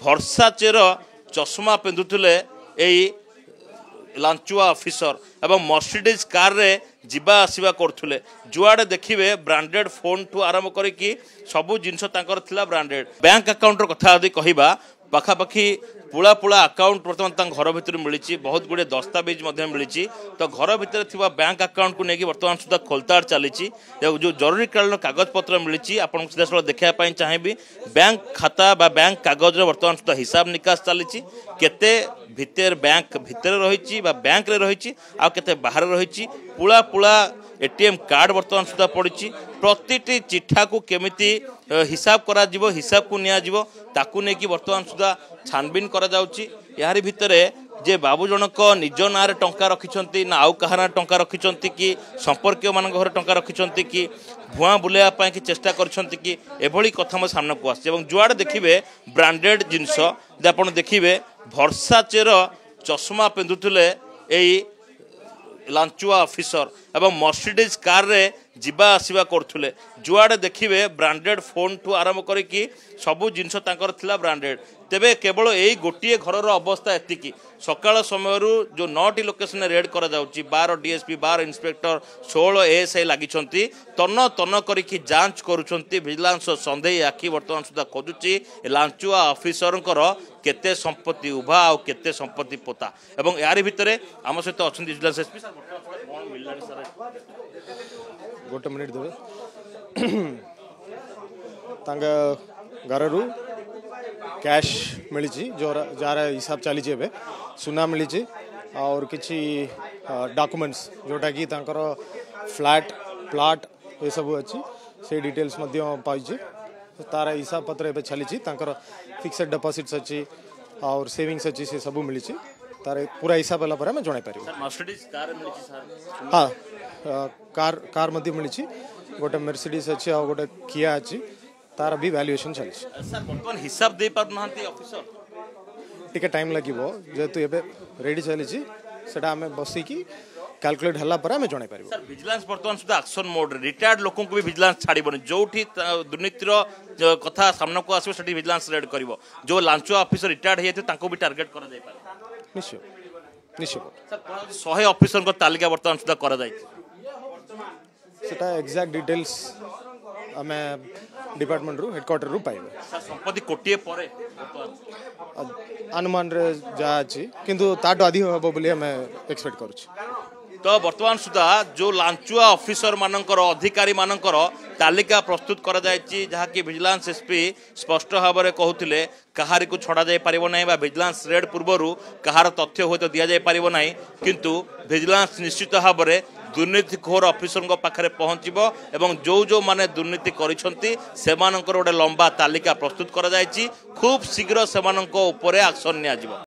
भर्सा chair चश्मा पिंधुले यही लांचुआ officer एवं मर्सिडीज कार रे जीवा आसवा करथुले जुआडे देखिए ब्रांडेड फोन ठू आरंभ करिकी सबू जिनस तांकर थिला ब्रांडेड बैंक अकाउंट कथा आदि कहबा पाखापाखि पुला पुला अकाउंट बर्तमान घर भितर मिली बहुत गुड़े दस्तावेज मिली तो घर भितर थिबा बैंक अकाउंट को लेकिन बर्तमान सुधा खोलताड़ चली जो जरूरीकालीन कागज पत्र मिली आपको सीधा देखापी चाहिए बैंक खाता बा बैंक कागज बर्तमान सुधा हिसाब निकास चली केते भितर बैंक भितर रही बैंक रे रही आ केते बाहर रही पुला पुला एटीएम कार्ड बर्तमान सुधा पड़ी प्रति चिठा को केमिति हिसाब करा जिवो हिसाब को निया जिवो ताकू नेकी बर्तमान सुधा छानबीन करा जाउची यारी भितरे जे बाबू जनक निज ना टंका रखिछंती ना आउ कहा ना टंका रखिछंती कि संपर्क मान घर टंका रखिछंती कि भुआ बुलाया पाए कि चेष्टा करछंती कि एभली कथा मो सामना को आछे एवं जुआडे देखिबे ब्रांडेड जिंस जे आपण देखिबे भर्सा चेर चश्मा पिंधुले एई लांचुआ ऑफिसर एवं मर्सिडीज कार रे जीवा आसवा करथुले जुआडे देखिए ब्रांडेड फोन ठू आरंभ करिकी सबू जिनस तांकर थिला ब्रांडेड तेबे केवल यही गोटे घर अवस्था एतिकी सकाळ समय जो 9टी लोकेशन रेड करा जाउची 12 डीएसपी 12 इंस्पेक्टर 16 एएसआई लागिछंती तन तन करिकी जांच करूछंती विजिलेंस संदेही आखि वर्तमान सुधा खोजुची लांचुआ ऑफिसर केते संपत्ति उभा आ केते संपत्ति पोता एवं यारी भितरे आम सहित अछंती विजिलेंस एसपी सर कोन मिललानी सर गोटे मिनिट देवे घर रू कैश मिली जार हिसाब चली सुना मिली और किसी डॉक्यूमेंट्स जोटा कि फ्लैट प्लाट ये सब अच्छी से डिटेल्स पाई तार हिसाब पत्र ए चली फिक्सेड डिपॉजिट्स अच्छी और सेविंग्स अच्छी से सब मिली तार पूरा हिसाब है आम जन पार हाँ कार मिली गोटे मर्सिडीज अच्छी आ गोटे किया अच्छी तार भी वैल्यूएशन चली बर्तमान हिसाब दे पारना ऑफिसर टिके टाइम लगे जेहेतु एबे रेडी चली सेटा आमे बसिकी कैलकुलेट हल्ला पर आमे जणाई पारिबो सर विजिलेंस बर्तमान सुधा एक्शन मोड रिटायर्ड लोकों को भी विजिलेंस छाड़बनी जोठी दुर्नीतिर कथा सामना को आसो सेठी विजिलेंस रेड करिवो जो लांचुआ ऑफिसर रिटायर्ड हेते तांको भी टारगेट करा जाय पारे निश्चय निश्चय सर 100 ऑफिसर को तालिका बर्तमान सुधा करा जाय सेटा एग्जैक्ट डिटेल्स आमे डिपार्टमेंट रू हेडक्वार्टर रू पाइबे सर संपत्ति कोटिए परे अनुमान रे जा अछि किंतु ताटो अधिक होबो बोली हमें एक्सपेक्ट करू तो बर्तमान सुधा जो लांचुआ ऑफिसर मानकर अधिकारी मानकर तालिका प्रस्तुत करा जायछि जहा कि विजिलेंस एसपी स्पष्ट भाव में कहते कहारी को छड़ा जाय पारिबो नै बा विजिलेंस रेड पूर्वरु कहार तथ्य होय दिया जाय पारिबो नै किंतु विजिलेंस निश्चित भाव में दुर्नीतिखोर ऑफिसर पाखे पहुंचबो एवं जो माने दुर्नीति करिसंती सेमानकर गोटे लंबा तालिका प्रस्तुत करा जायछि खूब शीघ्र सेमानक उपरे एक्शन निया जिवो।